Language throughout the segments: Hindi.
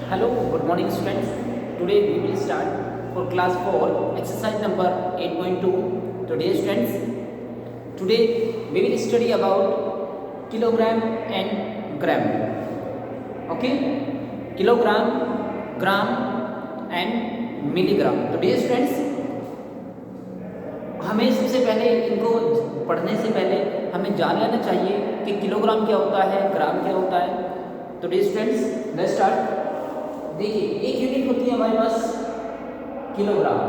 Hello, good morning students. Today we will start for class 4 exercise number 8.2. Today students, today we will study about kilogram and gram. Okay? Kilogram, gram and milligram. Today students, हमें सबसे पहले इनको पढ़ने से पहले हमें जान लेना चाहिए कि किलोग्राम क्या होता है, ग्राम क्या होता है. तो डियर स्टूडेंट्स, लेट्स स्टार्ट. देखिए, एक यूनिट होती है हमारे पास किलोग्राम,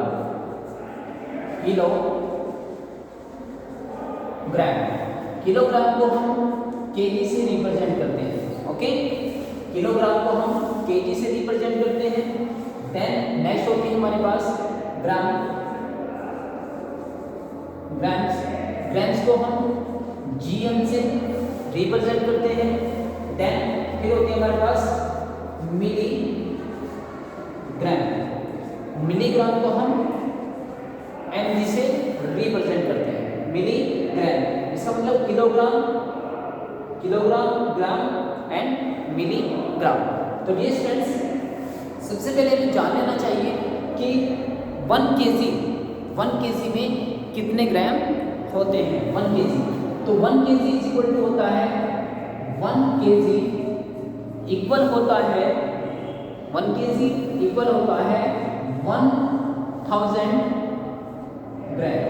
किलोग्राम को हम केजी से रिप्रेजेंट करते हैं. ओके, किलोग्राम को हम केजी से रिप्रेजेंट करते हैं. देन नेक्स्ट होती है हमारे पास ग्राम, ग्राम्स को हम जीएम से रिप्रेजेंट करते हैं. देन फिर होती है हमारे पास मिलीग्राम को हम एमजी से रिप्रेजेंट करते हैं. मिलीग्राम, इसका मतलब किलोग्राम, ग्राम एंड मिलीग्राम. तो ये स्टूडेंट्स, सबसे पहले हमें जान लेना चाहिए कि 1 केजी में कितने ग्राम होते हैं. 1 केजी, तो 1 केजी इज इक्वल टू होता है 1 केजी इक्वल होता है 1 केजी इक्वल होता है 1000 ग्राम.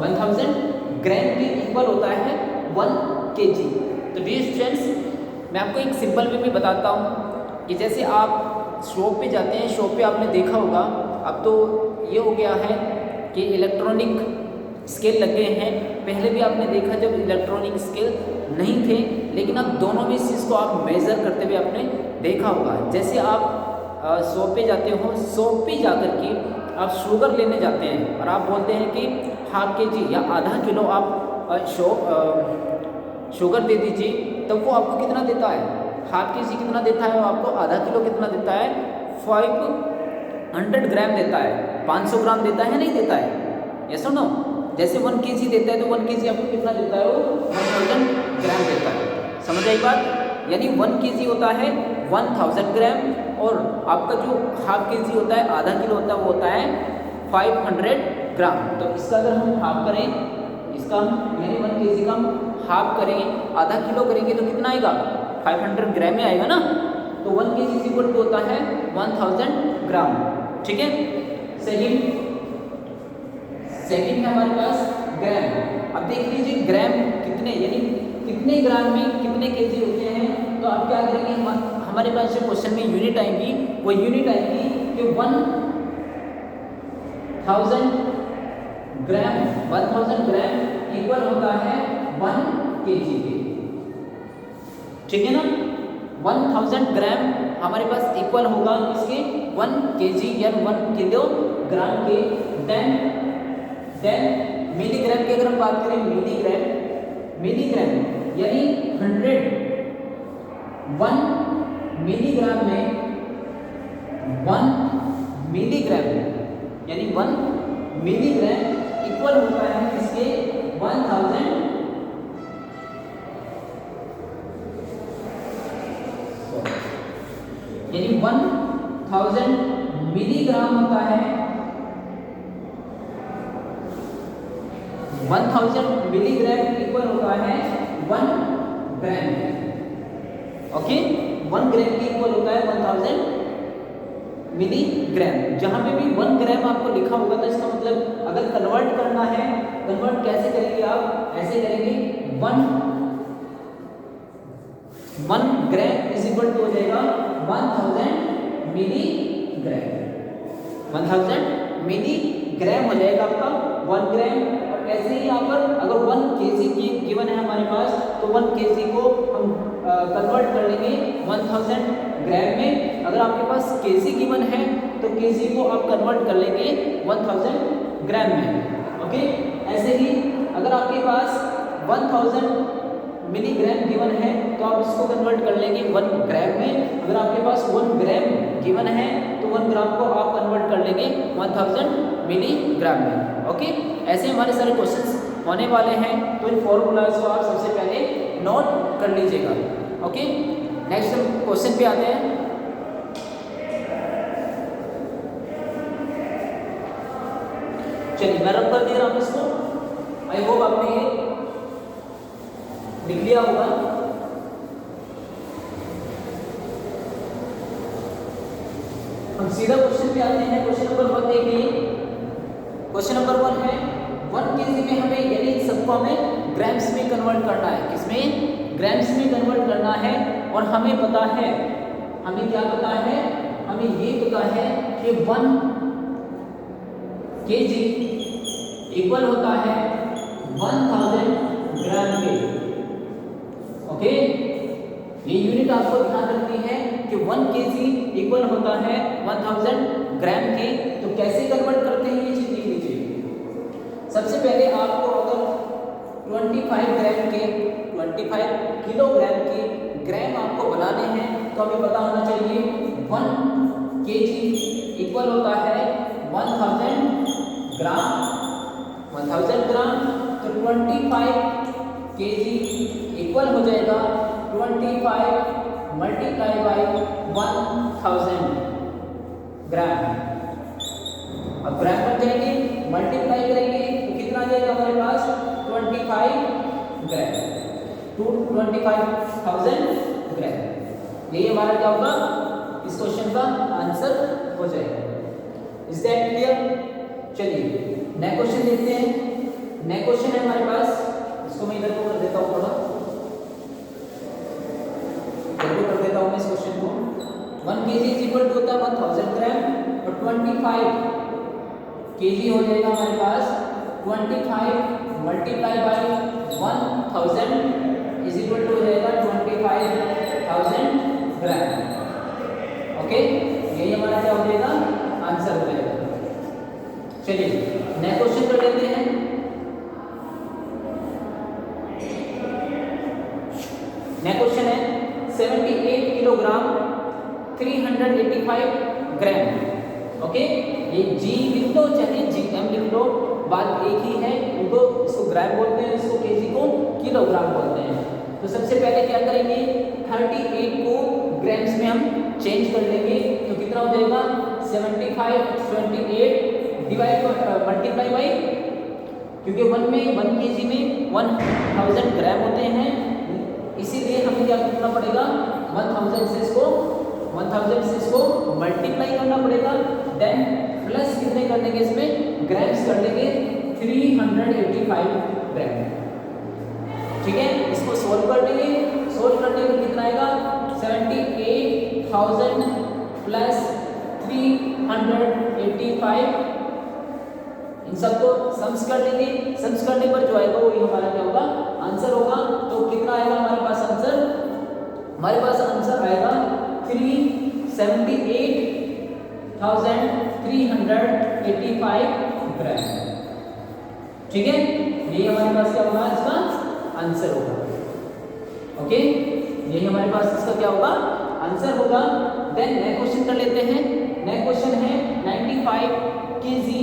1000 ग्राम के इक्वल होता है 1 केजी. तो डियर स्टूडेंट्स, मैं आपको एक सिंपल वे में बताता हूँ कि जैसे आप शॉप पे जाते हैं, शॉप पे आपने देखा होगा, अब तो ये हो गया है कि इलेक्ट्रॉनिक स्केल लग गए हैं. पहले भी आपने देखा जब इलेक्ट्रॉनिक स्केल नहीं थे, लेकिन अब दोनों में इस चीज़ को आप मेज़र करते हुए आपने देखा होगा. जैसे आप शॉप पे जाते हो, शॉप पे जाकर के आप शुगर लेने जाते हैं और आप बोलते हैं कि हाफ के जी या आधा किलो आप शुगर दे दीजिए, तब वो आपको कितना देता है, हाफ के जी कितना देता है, वो आपको आधा किलो कितना देता है, 500 ग्राम देता है. 500 ग्राम देता है, नहीं देता है? ये सुनो, जैसे 1 केजी देता है तो 1 केजी आपको कितना देता है, वो 1000 ग्राम देता है. समझ आई बात? यानी 1 केजी होता है 1000 ग्राम और आपका जो हाफ केजी होता है, आधा किलो होता है, वो होता है 500 ग्राम. तो इसका अगर हम हाफ करें, इसका हम यानी 1 केजी का हम हाफ करें, आधा किलो करेंगे तो कितना आएगा, 500 ग्राम में आएगा ना. तो 1 केजी इक्वल टू होता है 1000 ग्राम. ठीक है. सेकंड है हमारे पास ग्राम. अब देख लीजिए ग्राम कितने, यानी कितने ग्राम में कितने केजी होते हैं. तो आप क्या करेंगे, हमारे पास जो क्वेश्चन में यूनिट आएगी, वो यूनिट आएगी कि 1000 ग्राम इक्वल होता है 1 केजी के. ठीक है ना. 1000 ग्राम हमारे पास इक्वल होगा इसके 1 केजी या 1 किलोग्राम के. देन मिलीग्राम की अगर हम बात करें, मिलीग्राम यानी 1 मिलीग्राम में 1 मिलीग्राम यानी 1 मिलीग्राम इक्वल होता है इसके 1000 यानी 1000 मिलीग्राम होता है, 1000 मिलीग्राम इक्वल होता है 1 ग्राम. ओके, 1 ग्राम की इक्वल होता है 1000 मिलीग्राम. जहां पे भी 1 ग्राम आपको लिखा होगा तो इसका मतलब अगर कन्वर्ट करना है, कन्वर्ट कैसे करेंगे आप, ऐसे करेंगे 1 ग्राम इज इक्वल टू हो जाएगा 1000 मिलीग्राम. 1000 मिलीग्राम हो जाएगा आपका 1 ग्राम. और ऐसे ही यहाँ पर अगर 1 केजी की गिवन है हमारे पास, तो 1 केजी को हम कन्वर्ट कर लेंगे 1000 ग्राम में. अगर आपके पास केजी गिवन है तो केजी को आप कन्वर्ट कर लेंगे 1000 ग्राम में. ओके, ऐसे ही अगर आपके पास 1000 मिलीग्राम गिवन है तो आप इसको कन्वर्ट कर लेंगे 1 ग्राम में. अगर आपके पास 1 ग्राम गिवन है तो 1 ग्राम को आप कन्वर्ट कर लेंगे 1000 मिलीग्राम में. ओके, ऐसे हमारे सारे क्वेश्चंस होने वाले हैं, तो इन फॉर्मूलाज को आप सबसे पहले नोट कर लीजिएगा. ओके, नेक्स्ट क्वेश्चन पे आते हैं। चलिए मैं रब कर दे रहा हूँ इसको। आई होप आपने ये लिख लिया होगा। हम सीधा क्वेश्चन पे आते हैं। क्वेश्चन नंबर 1 देखिए। क्वेश्चन नंबर 1 है 1 केजी में हमें यानी इन सबको हमें ग्राम्स में कन्वर्ट करना है। किसमें? ग्राम्स में कन्वर्ट करना है। और हमें पता है, हमें क्या पता है? हमें ये पता है कि 1 केजी इक्वल होता है 1000 ग्राम के। ओके, ये यूनिट आपको ध्यान रखनी है कि 1 केजी इक्वल होता है 1000 ग्राम के। तो कैसे कन्वर्ट करते हैं ये चीज देख लीजिए। सबसे पहले आपको अगर 25 ग्राम के 25 किलोग्राम के ग्राम आपको बनाने हैं तो हमें पता होना चाहिए 1 केजी इक्वल होता है 1000 ग्राम। 1000 ग्राम तो 25 केजी इक्वल हो जाएगा 25 मल्टीप्लाई बाई 1000 ग्राम। अब ग्राम पर जाएंगे, मल्टीप्लाई करेंगे तो कितना आ जाएगा हमारे पास? 25 ग्राम टू 25,000 ग्राम। यही हमारा क्या होगा? इस क्वेश्चन का आंसर हो जाएगा। Is that clear? चलिए नेक्स्ट क्वेश्चन देखते हैं। नेक्स्ट क्वेश्चन है हमारे पास, इसको मैं इधर को कर देता हूँ, थोड़ा इधर को कर देता हूँ मैं इस क्वेश्चन को। 1 केजी इज इक्वल टू होता है 1000 ग्राम और 25 केजी हो जाएगा हमारे पास 25 multiply by 1000 is equal to हो जाएगा 25,000 ग्राम। ओके, यही हमारा क्या हो जाएगा? आंसर हो जाएगा। चलिए नेक्स्ट क्वेश्चन कर लेते हैं। नेक्स्ट क्वेश्चन है 78 किलोग्राम 385 ग्राम। ओके, ये जी लिख दो चाहे जी एम लिख दो, बात एक ही है। इनको इसको ग्राम बोलते हैं, इसको केजी को किलोग्राम बोलते हैं। तो सबसे पहले क्या करेंगे? 38 को ग्राम्स में हम चेंज कर लेंगे तो कितना हो जाएगा? 75 28 डिवाइड मल्टीप्लाई बाई, क्योंकि 1 केजी में 1000 ग्राम होते हैं, इसीलिए हमें क्या करना पड़ेगा? 1000 से इसको मल्टीप्लाई करना पड़ेगा। देन प्लस कितने कर देंगे? इसमें ग्राम्स कर देंगे 385 ग्राम। ठीक है, इसको सोल्व कर देंगे। सोल्व करने पर कितना आएगा? 78,000 प्लस 385, इन सबको सम्स कर देंगे। सम्स करने पर जो आएगा वही हमारा क्या होगा? आंसर होगा। तो कितना आएगा हमारे पास आंसर? हमारे पास आंसर आएगा 378,385 ग्राम। ठीक है, ये हमारे पास क्या होगा? इसका आंसर होगा। ओके, यही हमारे पास इसका क्या होगा? आंसर होगा। देन नेक्स्ट क्वेश्चन कर लेते हैं। नेक्स्ट क्वेश्चन है 95 केजी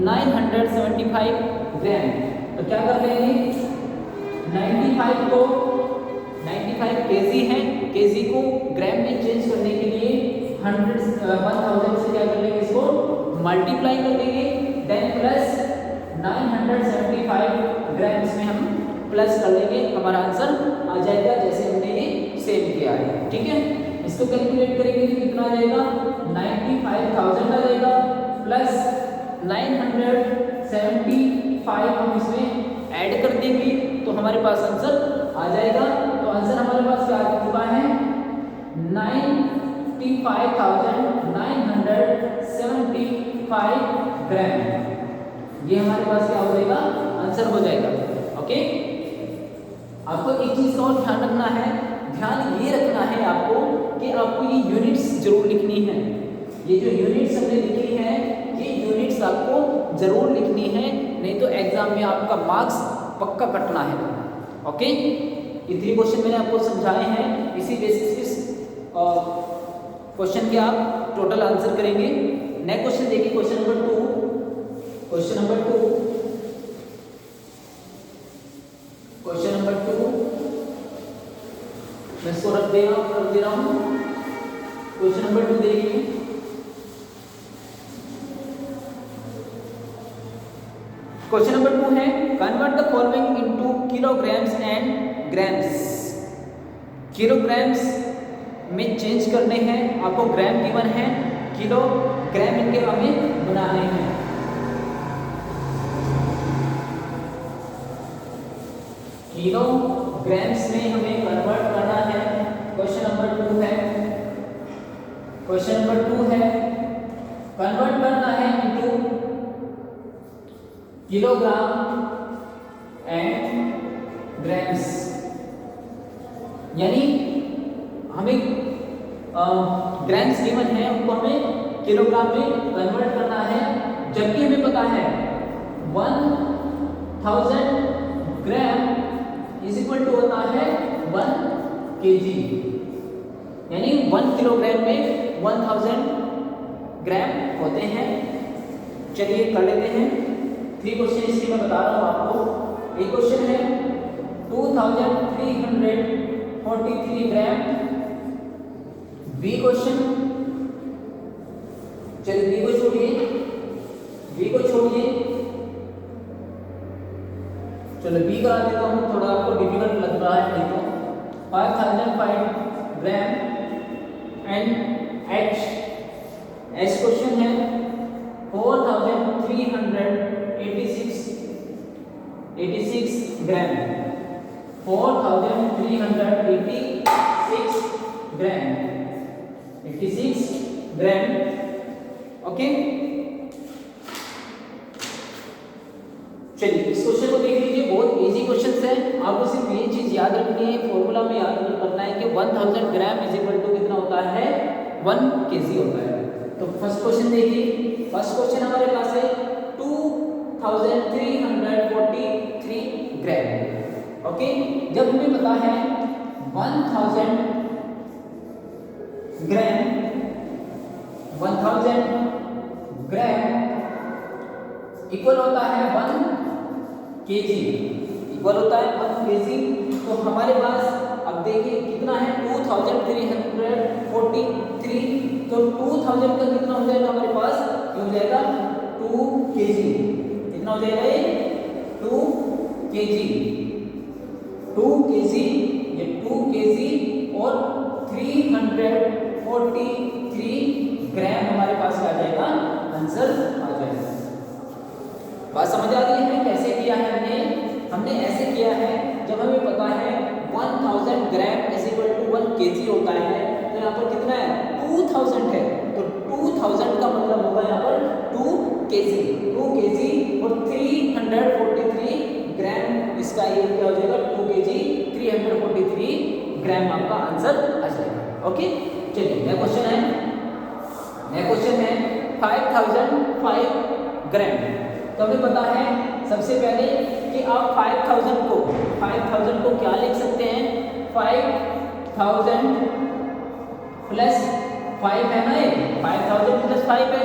975 ग्राम। तो क्या कर लेंगे? 95 केजी है, केजी को ग्राम में चेंज करने के लिए 1000 से क्या कर लेंगे? इसको मल्टीप्लाई कर देंगे। देन प्लस 975 ग्राम्स में हम प्लस कर लेंगे, हमारा आंसर आ जाएगा जैसे हमने ये सेव किया है। ठीक है, इसको कैलकुलेट करेंगे तो कितना आ जाएगा? 95,000 आ जाएगा प्लस 975 हम इसमें ऐड कर देंगे तो हमारे पास आंसर आ जाएगा। तो आंसर हमारे पास क्या आ चुका है? 95,975 ग्राम। ये हमारे पास क्या हो जाएगा? आंसर हो जाएगा। ओके, आपको एक चीज का और ध्यान रखना है। ध्यान ये रखना है आपको कि आपको ये यूनिट्स जरूर लिखनी है। ये जो यूनिट्स हमने लिखी है ये यूनिट्स आपको जरूर लिखनी है, नहीं तो एग्जाम में आपका मार्क्स पक्का कटना है। ओके, ये 3 क्वेश्चन मैंने आपको समझाए हैं, इसी बेसिस पे क्वेश्चन के आप टोटल आंसर करेंगे। नेक्स्ट क्वेश्चन देखिए, क्वेश्चन नंबर 2। क्वेश्चन नंबर 2 9 मैं इसको रख दे रहा हूँ। क्वेश्चन नंबर 2 देखिए। क्वेश्चन नंबर 2 है convert the following into kilograms and grams. Kilograms में चेंज करने हैं, आपको ग्राम गिवन है, किलो ग्राम इनके हमें बनाने हैं। किलो ग्राम्स में हमें कन्वर्ट करना है। क्वेश्चन नंबर 2 है, क्वेश्चन नंबर 2 है कन्वर्ट करना है इनटू किलोग्राम एंड ग्राम्स, यानी हमें ग्राम्स गिवन है उनको हमें किलोग्राम में कन्वर्ट करना है, जबकि हमें पता है 1000 ग्राम इज इक्वल टू होता है 1 केजी, यानी 1 किलोग्राम में 1000 ग्राम होते हैं। चलिए कर लेते हैं 3 क्वेश्चन इसके मैं बता रहा हूँ आपको। एक क्वेश्चन है 2343 ग्राम। बी क्वेश्चन, चलिए बी को छोड़िए, चलो बी करा देता हूँ, थोड़ा आपको डिफिकल्ट लग रहा है नहीं तो। 5005 ग्राम एंड एच क्वेश्चन है 4386 ग्राम, 4386 ग्राम, 86 ग्राम। ओके, चलिए इस क्वेश्चन को देख लीजिए, बहुत इजी क्वेश्चन है। आपको सिर्फ ये चीज याद रखनी है, फॉर्मूला में याद करना है कि 1000 ग्राम इज इक्वल टू कितना होता है 1 केजी होता है। तो फर्स्ट क्वेश्चन देखिए, फर्स्ट क्वेश्चन हमारे पास है 2343 ग्राम। ओके, जब हमें पता है 1000 ग्राम इक्वल होता है 1 केजी, इक्वल होता है 1 केजी। तो हमारे पास अब देखिए कितना है 2343, तो 2000 का कितना हो जाएगा हमारे पास, ये हो जाएगा 2 केजी। कितना हो जाएगा ये 2 केजी, 2 केजी, ये 2 केजी और 343 ग्राम हमारे पास क्या आ जाएगा, आंसर आ जाएगा। बात समझ आ रही है कैसे किया है हमने ऐसे किया है, जब हमें पता है 1000 gram is equal to 1 KG होता है, तो यहाँ पर कितना है 2000 है, तो 2000 का मतलब होगा यहाँ पर 2 केजी, 2 केजी और 343 ग्राम, इसका ये क्या हो जाएगा 2 केजी 343 ग्राम आपका आंसर आ जाएगा। ओके, चलिए नेक्स्ट क्वेश्चन है 5005 ग्राम। तो हमें पता है सबसे पहले कि आप 5000 को क्या लिख सकते हैं, 5000 प्लस 5 है ना, ये 5000 प्लस 5 है,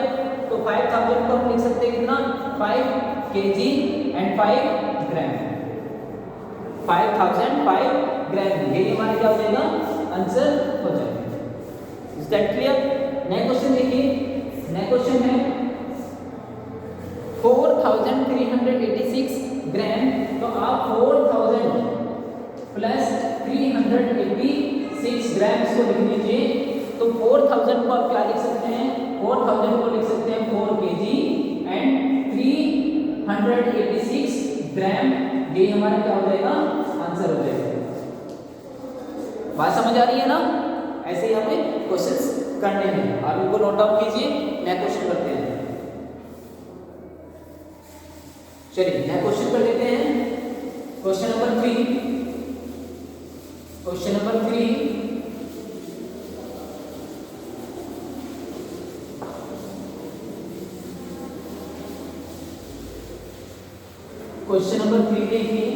तो 5000 को हम लिख सकते हैं कितना 5 केजी एंड 5 ग्राम, 5005 ग्राम, ये हमारा क्या हो जाएगा आंसर हो जाएगा। Is that clear? Next question देखिए, नेक्स्ट क्वेश्चन है 4386 ग्राम। तो आप 4000 प्लस 386 ग्राम को लिख लीजिए। तो 4000 को आप क्या लिख सकते हैं, 4000 को लिख सकते हैं 4 केजी एंड 386 ग्राम, ये हमारा क्या हो जाएगा आंसर हो जाएगा। बात समझ आ रही है ना? ऐसे ही हमें क्वेश्चंस करने हैं, आप इनको नोट डाउन कीजिए। नेक्स्ट क्वेश्चन करते हैं, चलिए नेक्स्ट क्वेश्चन कर लेते हैं। Question number 3, question number 3 question number 3 देखिए।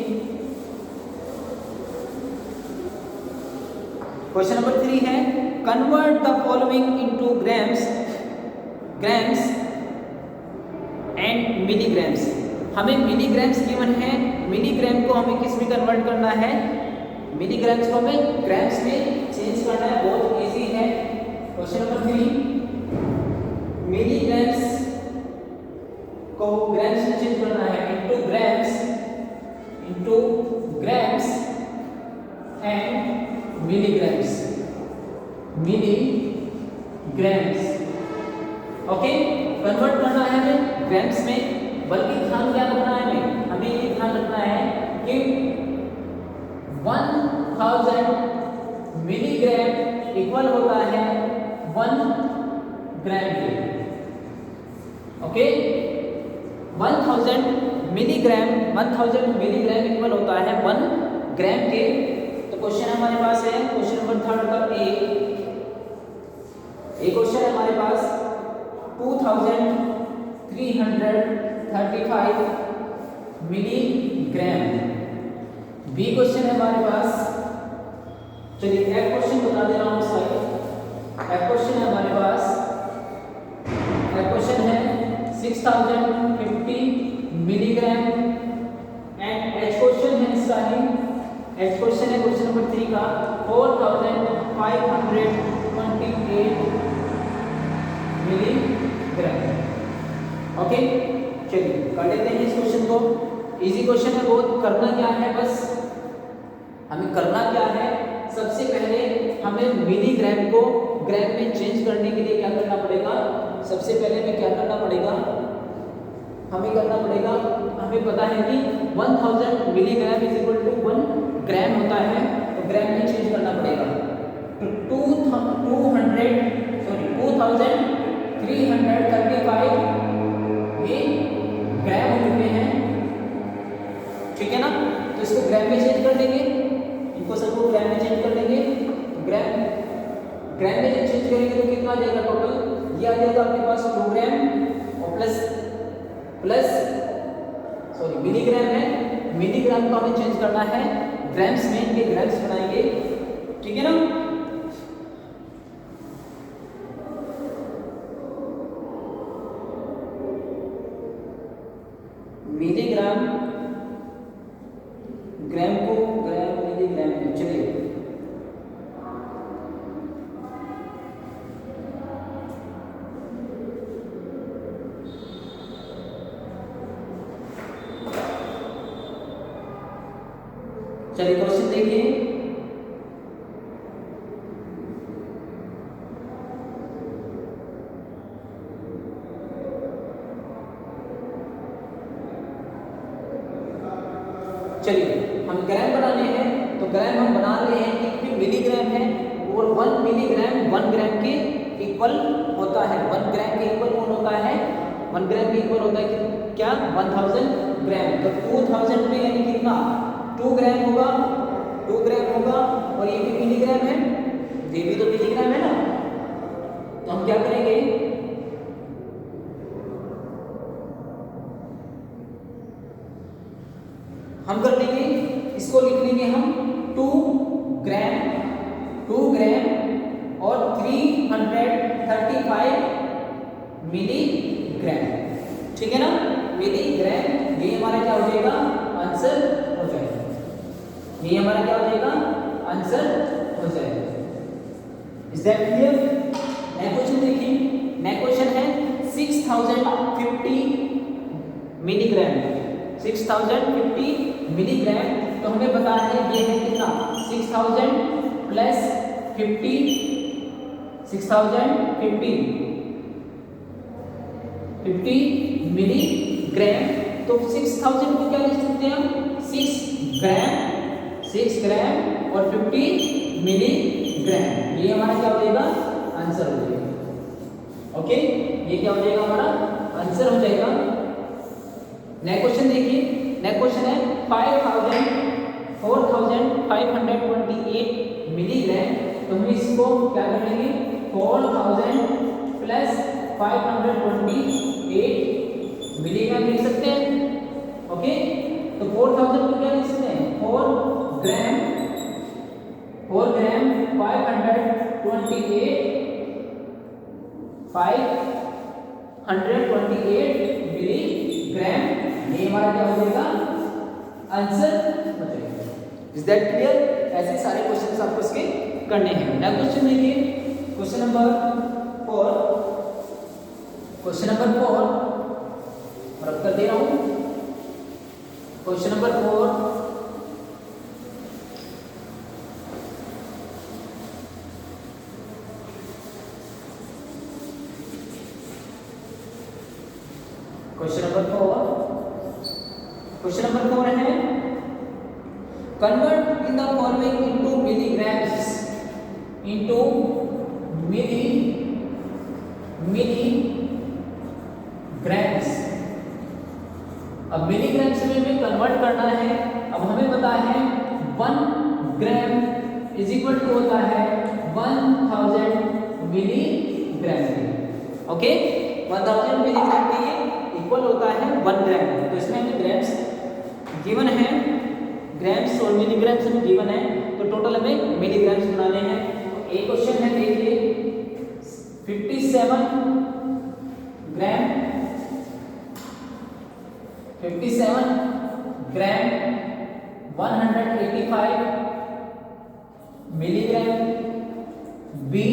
क्वेश्चन नंबर 3 है convert the following into grams and milligrams. हमें मिलीग्राम्स गिवन है, मिलीग्राम को हमें किस में कन्वर्ट करना है, मिलीग्राम्स को हमें ग्राम्स में चेंज करना है, बहुत इजी है। क्वेश्चन नंबर 3, मिलीग्राम्स को ग्राम्स में चेंज करना है into grams and milligrams. Okay, convert करना है हमें ग्राम्स में। बल्कि ध्यान क्या रखना है हमें ये ध्यान रखना है कि 1000 मिलीग्राम इक्वल होता है 1 ग्राम के। ओके, 1000 मिलीग्राम इक्वल होता है 1 ग्राम के। तो क्वेश्चन हमारे पास है क्वेश्चन नंबर 3 का ए क्वेश्चन है हमारे पास 2335 मिलीग्राम। बी क्वेश्चन है हमारे पास, चलिए एक क्वेश्चन बता दे रहा हूं साइड। एक क्वेश्चन है हमारे पास, एक क्वेश्चन है 6050 मिलीग्राम एंड एच क्वेश्चन है इसका ही, एच क्वेश्चन है क्वेश्चन नंबर 3 का 4528 मिलीग्राम। ओके, चलिए कर लेते हैं इस क्वेश्चन को। इजी क्वेश्चन है बहुत। करना क्या है, बस हमें करना क्या है, सबसे पहले हमें मिलीग्राम को ग्राम में चेंज करने के लिए क्या करना पड़ेगा। सबसे पहले हमें क्या करना पड़ेगा, हमें पता है कि 1000 मिलीग्राम इज इक्वल टू 1 ग्राम होता है, तो ग्राम में चेंज करना पड़ेगा। तो 2335 ये ग्राम हो चुके हैं, ठीक है ना। तो इसको ग्राम में चेंज कर देंगे, इनको सबको ग्राम में चेंज कर देंगे। ग्राम में जब चेंज करेंगे तो कितना आ जाएगा टोटल, ये आ जाएगा आपके पास 2 ग्राम और प्लस मिलीग्राम है। मिलीग्राम को हमें चेंज करना है ग्राम्स में, इनके ग्राम्स बनाएंगे, ठीक है ना। मिलीग्राम ग्राम को ग्राम मिलीग्राम में, चलिए क्वेश्चन देखिए। चलिए हम ग्राम बनाने हैं, तो ग्राम हम बना रहे हैं कि मिलीग्राम है और 1 मिलीग्राम 1 ग्राम के इक्वल होता है। 1 ग्राम के इक्वल कौन होता है, 1 ग्राम के इक्वल होता है कि क्या 1000 ग्राम। तो 2000 में यानी कितना 2 ग्राम होगा, और ये भी मिलीग्राम है, ये भी तो मिलीग्राम है ना। तो हम क्या करेंगे, हम कर लेंगे, इसको लिख लेंगे हम 2 ग्राम और 335 मिलीग्राम, ठीक है ना। मिलीग्राम, ये हमारा क्या हो जाएगा, आंसर हो जाएगा। ये हमारा क्या हो जाएगा, आंसर हो जाएगा। Is that clear. Next question देखिए। नेक्स्ट क्वेश्चन है 6050 मिलीग्राम। 6050 मिलीग्राम, तो हमें पता है ये है कितना 6000 प्लस 50 मिलीग्राम। तो 6000 को क्या लिख सकते हैं हम, 6 ग्राम और 50 मिलीग्राम। ये हमारा क्या हो जाएगा, आंसर हो जाएगा। ओके, ये क्या हो जाएगा, हमारा आंसर हो जाएगा। नेक्स्ट क्वेश्चन देखिए। नेक्स्ट क्वेश्चन है 4528 मिलीग्राम। तो हम इसको क्या कर लेंगे, 4000 प्लस 528 मिलीग्राम लिख सकते हैं। ओके, तो 4000 को क्या लिख सकते हैं, 4 ग्राम 528 मिलीग्राम। ये हमारा क्या हो जाएगा, आंसर हो जाएगा। Is that clear. ऐसे सारे क्वेश्चन आपको इसके करने हैं। नेक्स्ट क्वेश्चन देखिए, क्वेश्चन नंबर 4 रख कर दे रहा हूं। क्वेश्चन नंबर 4, क्वेश्चन नंबर 4 है convert in the following into milligrams into milligrams. अब मिलीग्राम्स में कन्वर्ट करना है। अब हमें पता है 1 ग्राम इज इक्वल टू होता है 1000 मिलीग्राम। ओके, 1000 मिलीग्राम के लिए इक्वल होता है 1 ग्राम। तो इसमें हमें ग्राम्स गिवन है, ग्राम्स और मिलीग्राम्स में गिवन है, तो टोटल हमें मिलीग्राम्स बनाने हैं। तो एक क्वेश्चन है देखिए 57 ग्राम 185 मिलीग्राम बी।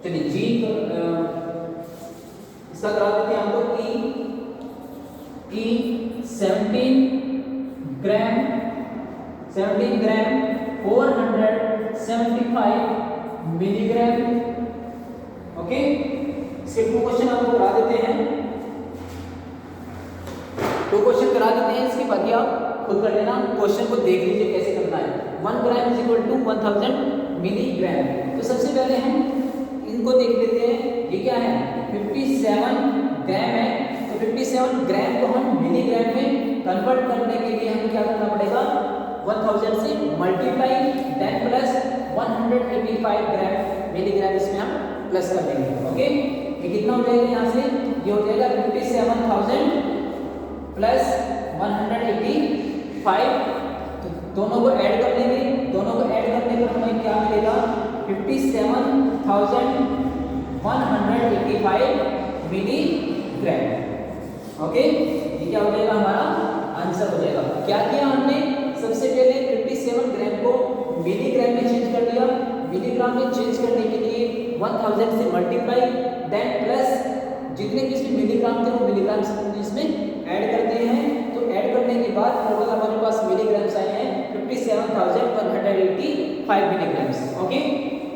चलिए जी इसका करा देते हैं आपको ई 17 ग्राम 475 मिलीग्राम। ओके, इसके 2 क्वेश्चन आपको करा देते हैं, 2 क्वेश्चन करा देते हैं। इसके बाकी आप खुद कर लेना, क्वेश्चन को देख लीजिए कैसे करना है। 1 gram is equal to 1000 milligram. तो सबसे पहले हम इनको देख लेते हैं। ये क्या है 57 ग्राम है, तो 57 ग्राम को हम मिलीग्राम में कन्वर्ट करने के लिए हमें क्या करना पड़ेगा 1000 से multiply then plus 185 gram milligram इसमें हम प्लस कर देंगे। ओके, ये कितना हो जाएगा यहाँ से, ये हो जाएगा 57,000 प्लस 185। तो दोनों को ऐड कर लेंगे, दोनों को ऐड करने पर हमें क्या मिलेगा 57,185 मिलीग्राम। ओके, ये क्या हो जाएगा हमारा आंसर हो जाएगा। क्या किया हमने, सबसे पहले 57 ग्राम को मिलीग्राम में चेंज कर दिया। मिलीग्राम में चेंज करने के लिए 1000 से मल्टीप्लाई देन प्लस जितने भी इसमें मिलीग्राम थे वो मिलीग्राम इसमें ऐड करते हैं। तो ऐड करने के बाद टोटल हमारे पास मिलीग्राम्स आए हैं 57,185 मिलीग्राम्स। ओके,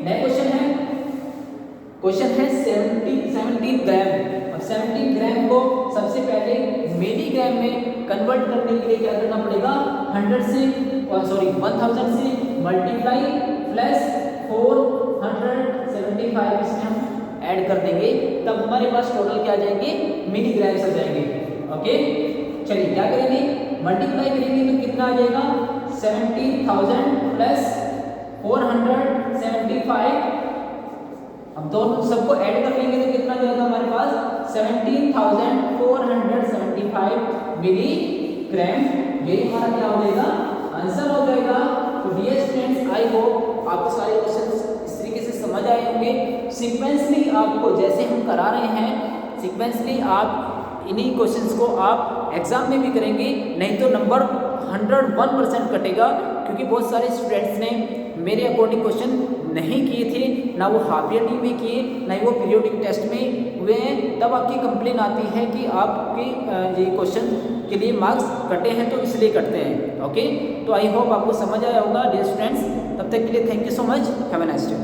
नेक्स्ट क्वेश्चन है 17 ग्राम। अब 17 ग्राम को सबसे पहले मिलीग्राम में कन्वर्ट करने के लिए क्या करना पड़ेगा 1000 से मल्टीप्लाई प्लस 475 इसमें हम ऐड कर देंगे, तब हमारे पास टोटल क्या आ जाएंगे मिलीग्राम्स आ जाएंगे। ओके, चलिए क्या करेंगे मल्टीप्लाई करेंगे तो कितना आ जाएगा 17,000 प्लस 475। अब दोनों सबको ऐड कर लेंगे तो कितना जाएगा हमारे पास 17,475 मिलीग्राम। ये हमारा क्या हो जाएगा आंसर हो जाएगा। तो डियर स्टूडेंट्स, आई होप आपको सारे क्वेश्चंस इस तरीके से समझ आए होंगे। सीक्वेंसली आपको जैसे हम करा रहे हैं, सीक्वेंसली आप इन्हीं क्वेश्चंस को आप एग्जाम में भी करेंगे, नहीं तो नंबर 101% कटेगा। क्योंकि बहुत सारे स्टूडेंट्स ने मेरे अकॉर्डिंग क्वेश्चन नहीं किए थे, ना वो हाफ ईयरली में किए, ना ही वो पीरियोडिक टेस्ट में हुए हैं। तब आपकी कंप्लेन आती है कि आपके ये क्वेश्चन के लिए मार्क्स कटे हैं, तो इसलिए कटते हैं। ओके, तो आई होप आपको समझ आया होगा डियर स्टूडेंट्स। तब तक के लिए thank you so much, have a nice day.